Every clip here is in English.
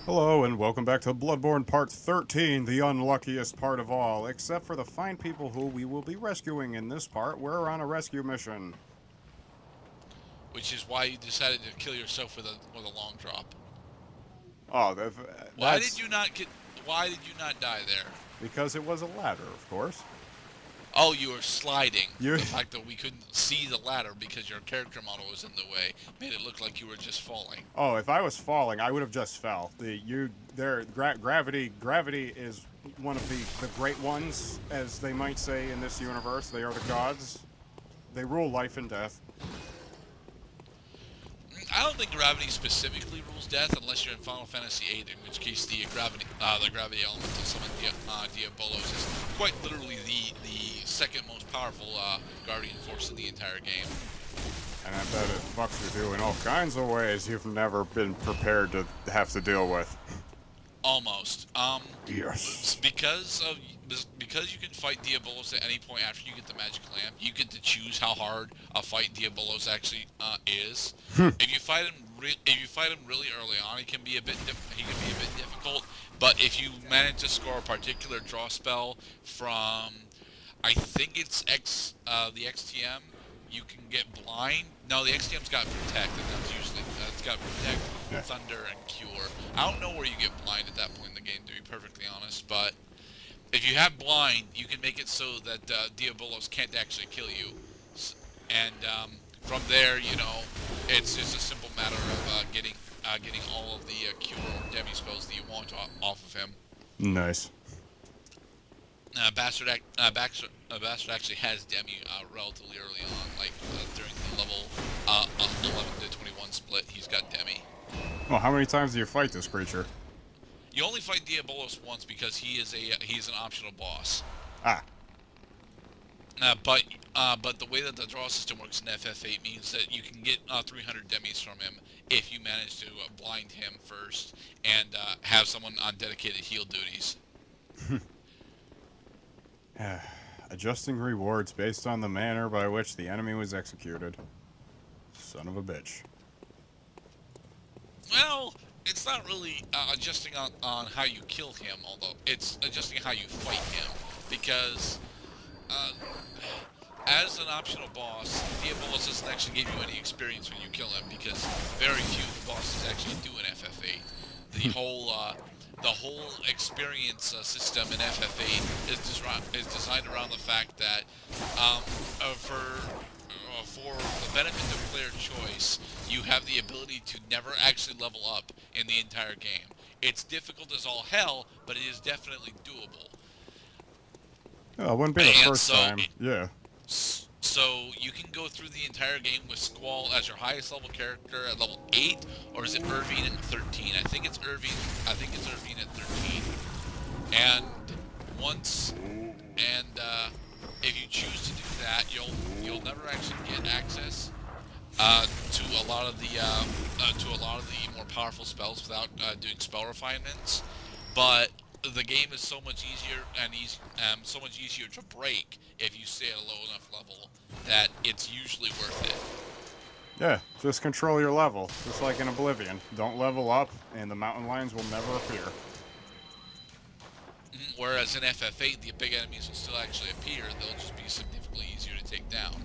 Hello and welcome back to Bloodborne Part 13, the unluckiest part of all, except for the fine people who we will be rescuing in this part. We're on a rescue mission. Which is why you decided to kill yourself with a long drop. Oh, Why did that's you not get? Why did you not die there? because it was a ladder, of course. Oh, you were sliding. You The fact that we couldn't see the ladder because your character model was in the way made it look like you were just falling. Oh, if I was falling, I would have just fell. Gravity is one of the great ones, as they might say in this universe. They are the gods. They rule life and death. I don't think gravity specifically rules death unless you're in Final Fantasy VIII, in which case the gravity element of some of Diabolos is quite literally the second most powerful guardian force in the entire game. And I bet it fucks with you in all kinds of ways you've never been prepared to have to deal with. Almost. Yes. Because you can fight Diabolos at any point after you get the magic lamp, you get to choose how hard a fight Diabolos actually is. If you fight him really early on, he can be a bit difficult. But if you manage to score a particular draw spell from, I think it's the XTM, you can get blind. No, the XTM's got protect, and that's usually it's got protect, Yeah. thunder, and cure. I don't know where you get blind at that point in the game, to be perfectly honest. But if you have blind, you can make it so that Diabolos can't actually kill you, and from there, it's just a simple matter of getting all of the cure or demi spells that you want off of him. Nice. Bastard actually has Demi relatively early on, like during the level 11 to 21 split. He's got Demi. Well, how many times do you fight this creature? You only fight Diabolos once because he's an optional boss. Ah. But the way that the draw system works in FF8 means that you can get 300 Demis from him if you manage to blind him first and have someone on dedicated heal duties. Adjusting rewards based on the manner by which the enemy was executed. Son of a bitch. Well, it's not really adjusting on how you kill him, although it's adjusting how you fight him. Because as an optional boss, Diabolos doesn't actually give you any experience when you kill him, because very few bosses actually do in FF8. The whole experience system in FF8 is designed around the fact that for the benefit of player choice, you have the ability to never actually level up in the entire game. It's difficult as all hell, but it is definitely doable. Oh, it wouldn't be the And first time. Yeah. So you can go through the entire game with Squall as your highest level character at level 8, or is it Irvine at 13? I think it's Irvine. I think it's Irvine at 13. And if you choose to do that, you'll never actually get access to a lot of the more powerful spells without doing spell refinements. But the game is so much easier and so much easier to break if you stay at a low enough level that it's usually worth it. Yeah, just control your level, just like in Oblivion. Don't level up, and the mountain lions will never appear. Whereas in FF8, the big enemies will still actually appear. They'll just be significantly easier to take down.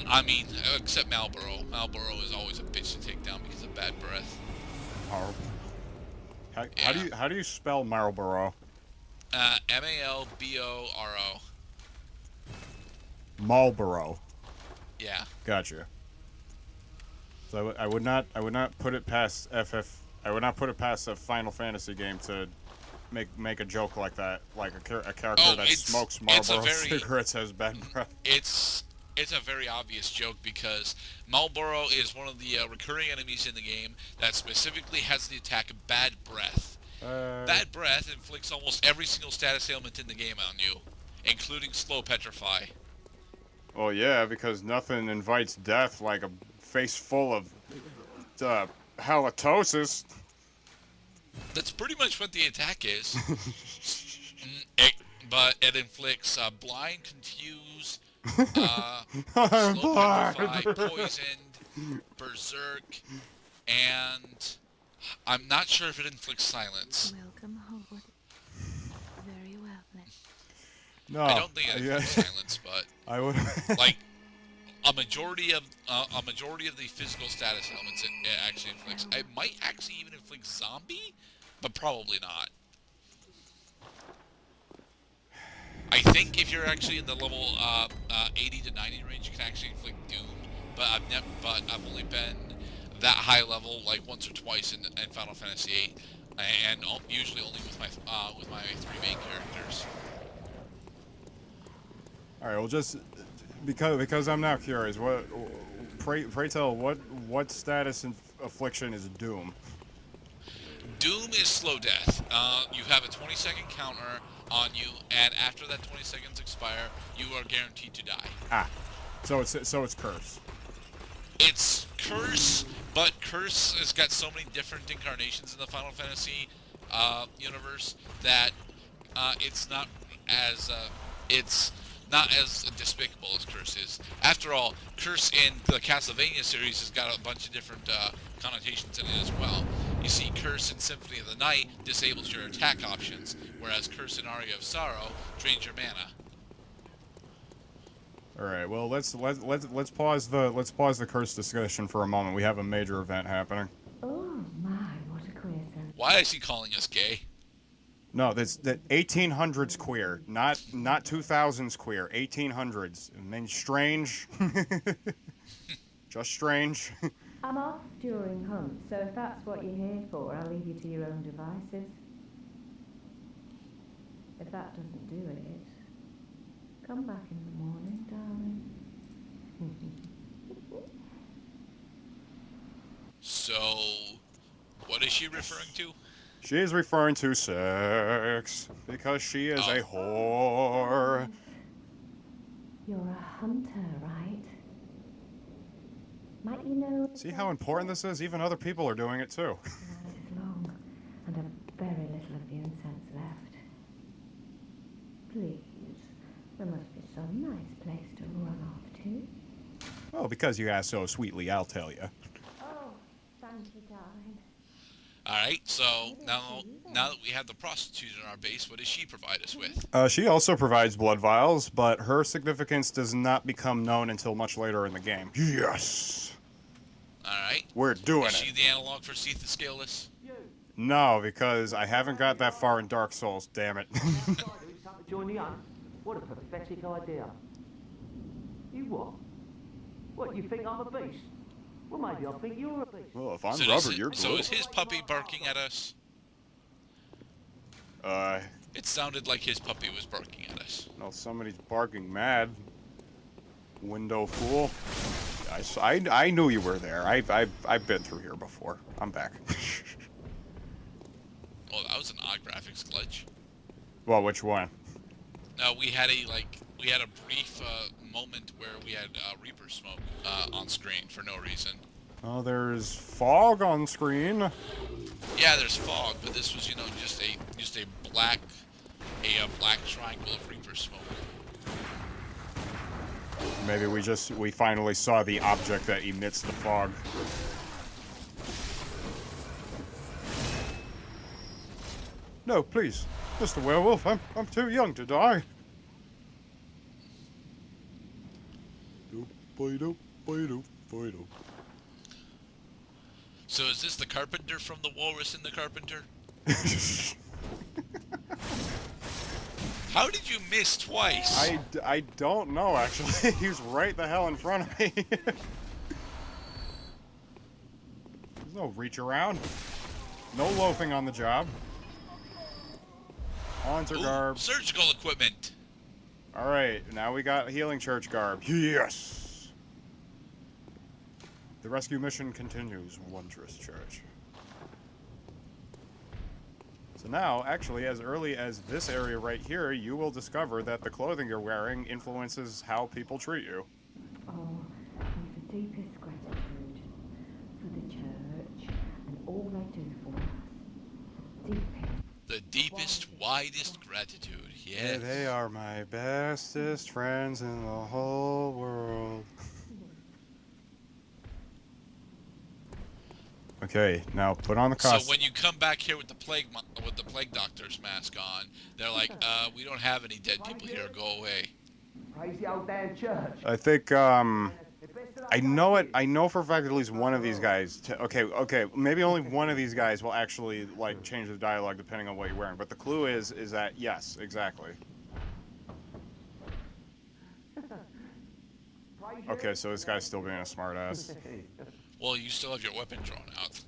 I mean, except Malboro. Malboro is always a bitch to take down because of bad breath. Horrible. How Yeah. do you spell Marlboro? Malboro. Marlboro. Yeah. Gotcha. So I would not put it past I would not put it past a Final Fantasy game to make a joke like that, like a character Oh, that smokes Marlboro cigarettes has bad breath. It's a very obvious joke because Marlboro is one of the recurring enemies in the game that specifically has the attack Bad Breath. Bad Breath inflicts almost every single status ailment in the game on you, including Slow Petrify. Well, yeah, because nothing invites death like a face full of halitosis. That's pretty much what the attack is. But it inflicts blind, confused, slow I'm blind. petrified, poisoned, berserk, and I'm not sure if it inflicts silence. Welcome home. Very well then. I No. don't think it Yeah. inflicts silence, but I would. like a majority of the physical status elements it actually inflicts. It might actually even inflict zombie, but probably not. I think if you're actually in the level 80 to 90 range, you can actually inflict doom. But I've only been that high level like once or twice in Final Fantasy VIII, and usually only with my three main characters. All right. Well, just because I'm now curious. What? Pray tell. What status affliction is Doom? Doom is slow death. You have a 20-second counter on you, and after that 20 seconds expire, you are guaranteed to die. Ah. So it's curse. It's Curse, but Curse has got so many different incarnations in the Final Fantasy universe that it's not as despicable as Curse is. After all, Curse in the Castlevania series has got a bunch of different connotations in it as well. You see, Curse in Symphony of the Night disables your attack options, whereas Curse in Aria of Sorrow drains your mana. All right. Well, let's pause the curse discussion for a moment. We have a major event happening. Oh my, what a coincidence. Why is he calling us gay? No, that's that 1800s queer, not 2000s queer. 1800s. I mean, strange. Just strange. I'm off during hunt, so if that's what you're here for, I'll leave you to your own devices. If that doesn't do it, come back in the morning, darling. So, what is she referring to? She is referring to sex because she is a whore. You're a hunter, right? Might you know... See how important this is? Even other people are doing it too. The night is long, and I've very little of the incense left. Please, there must be some nice place to run off to. Well, because you asked so sweetly, I'll tell you. Oh, thank you, darling. Alright, so now that we have the prostitute in our base, what does she provide us with? She also provides blood vials, but her significance does not become known until much later in the game. Yes! Alright. We're doing Is she it. the analog for Seath the Scaleless? No, because I haven't got that far in Dark Souls, damn it. Join the hunt? What a pathetic idea. You what? What, you think I'm a beast? Well, maybe I think you're a beast. Well, if I'm So rubber, you're so glue. is his puppy barking at us? It sounded like his puppy was barking at us. No, somebody's barking mad. Window fool. I knew you were there. I've been through here before. I'm back. Oh, that was an odd graphics glitch. Well, which one? We had a brief moment where we had Reaper smoke on screen for no reason. Oh, there's fog on screen. Yeah, there's fog, but this was, just a black triangle of Reaper smoke. Maybe we finally saw the object that emits the fog. No, please, Mr. Werewolf, I'm too young to die. So is this the carpenter from The Walrus and the Carpenter? How did you miss twice? I don't know, actually. He's right the hell in front of me. There's no reach around. No loafing on the job. Haunter garb. Surgical equipment. Alright, now we got healing church garb. Yes! The rescue mission continues, Wondrous Church. So now, actually, as early as this area right here, you will discover that the clothing you're wearing influences how people treat you. Oh, with the deepest gratitude for the church and all they do for us. The deepest, widest gratitude. Yes. They are my bestest friends in the whole world. Okay, now put on the So costume. when you come back here with the plague doctor's mask on, they're like, we don't have any dead people here. Go away. Praise the old damn church. I think, I know it. I know for a fact at least one of these guys. Okay. Maybe only one of these guys will actually like change the dialogue depending on what you're wearing. But the clue is that yes, exactly. Okay, so this guy's still being a smartass. Well, you still have your weapon drawn out.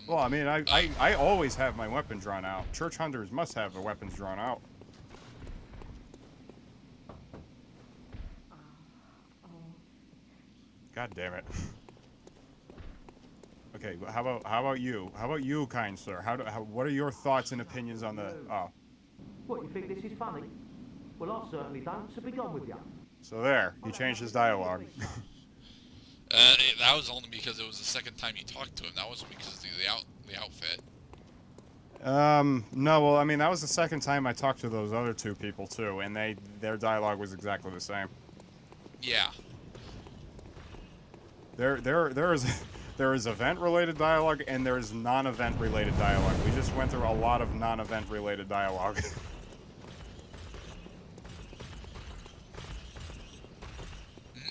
Well, I mean, I always have my weapon drawn out. Church hunters must have their weapons drawn out. God damn it. Okay, how about you? How about you, kind sir? What are your thoughts and opinions on the? Oh, What, you think this is funny? Well, I certainly don't, so be gone with you. so there, he changed his dialogue. That was only because it was the second time you talked to him. That wasn't because of the outfit. No, well, I mean, that was the second time I talked to those other two people too, and their dialogue was exactly the same. Yeah. There is event-related dialogue and there is non-event related dialogue. We just went through a lot of non-event related dialogue.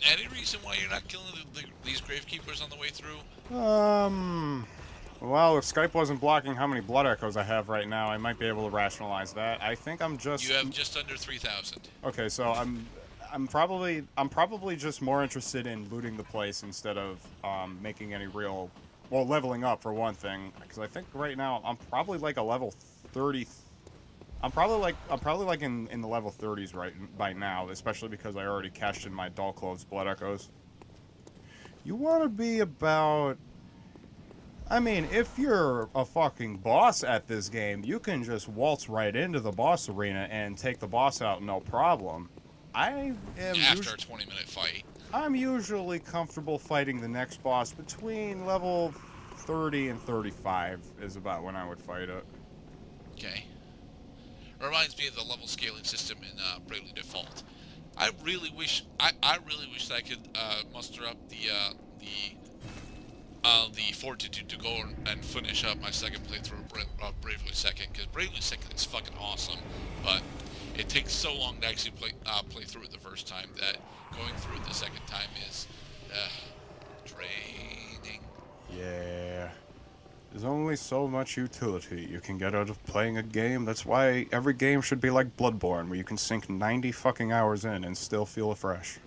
Any reason why you're not killing these gravekeepers on the way through? Well, if Skype wasn't blocking how many blood echoes I have right now, I might be able to rationalize that. I think I'm just. You have just under 3,000. Okay, so I'm probably just more interested in looting the place instead of making any real, well, leveling up for one thing, because I think right now I'm probably like a level 30. I'm probably like in the level 30s right by now, especially because I already cashed in my dull clothes blood echoes. You want to be about. I mean, if you're a fucking boss at this game, you can just waltz right into the boss arena and take the boss out no problem. I am After a 20-minute fight. I'm usually comfortable fighting the next boss between level 30 and 35 is about when I would fight it. Okay. Reminds me of the level scaling system in Bravely Default. I really wish that I could muster up the fortitude to go and finish up my second playthrough of Bravely Second, because Bravely Second is fucking awesome, but it takes so long to actually play through it the first time that going through it the second time is draining. Yeah. There's only so much utility you can get out of playing a game. That's why every game should be like Bloodborne, where you can sink 90 fucking hours in and still feel fresh.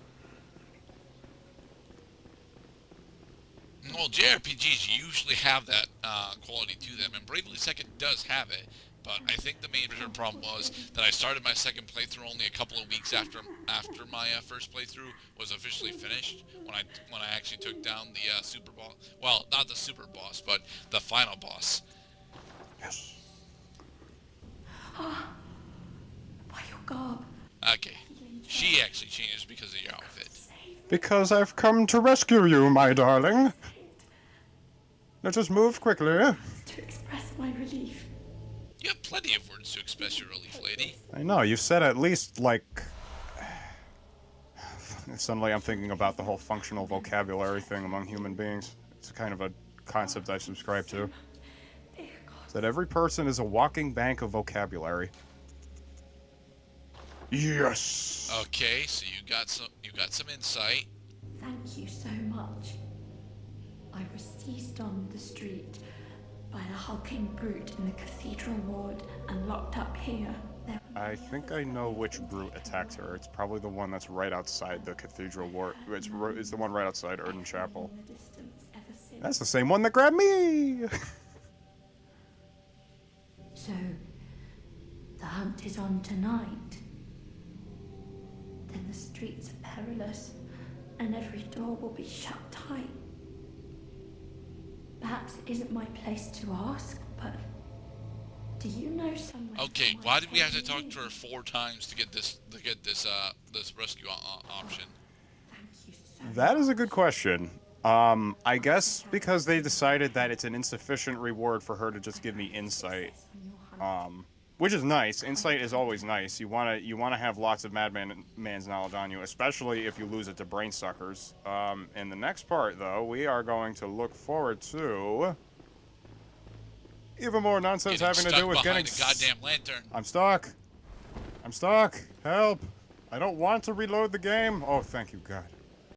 Well, JRPGs usually have that quality to them, and Bravely Second does have it. But I think the major problem was that I started my second playthrough only a couple of weeks after my first playthrough was officially finished. When I actually took down the super boss. Well, not the super boss, but the final boss. Yes. Why your garb? Okay, she actually changes because of your outfit. Because I've come to rescue you, my darling. Let us move quickly. To express my relief. You have plenty of words to express your relief, lady. I know, you've said at least, like... Suddenly I'm thinking about the whole functional vocabulary thing among human beings. It's kind of a concept I subscribe to. That every person is a walking bank of vocabulary. Yes! Okay, so you got some insight. Thank you so much. I was seized on the street by a hulking brute in the cathedral ward and locked up here. I think I know which brute attacked her. It's probably the one that's right outside the cathedral ward. It's the one right outside Erden Chapel. That's the same one that grabbed me! So, the hunt is on tonight. Then the streets are perilous, and every door will be shut tight. Perhaps it isn't my place to ask, but do you know someone? Okay, why did we have to talk to her 4 times to get this rescue option? Thank you so That is a good question. I guess because they decided that it's an insufficient reward for her to just give me insight. Which is nice. Insight is always nice. You wanna have lots of man's knowledge on you, especially if you lose it to brain suckers. In the next part, though, we are going to look forward to Even more nonsense Getting having to stuck do with behind getting. a goddamn lantern. I'm stuck. I'm stuck. Help. I don't want to reload the game. Oh, thank you, God.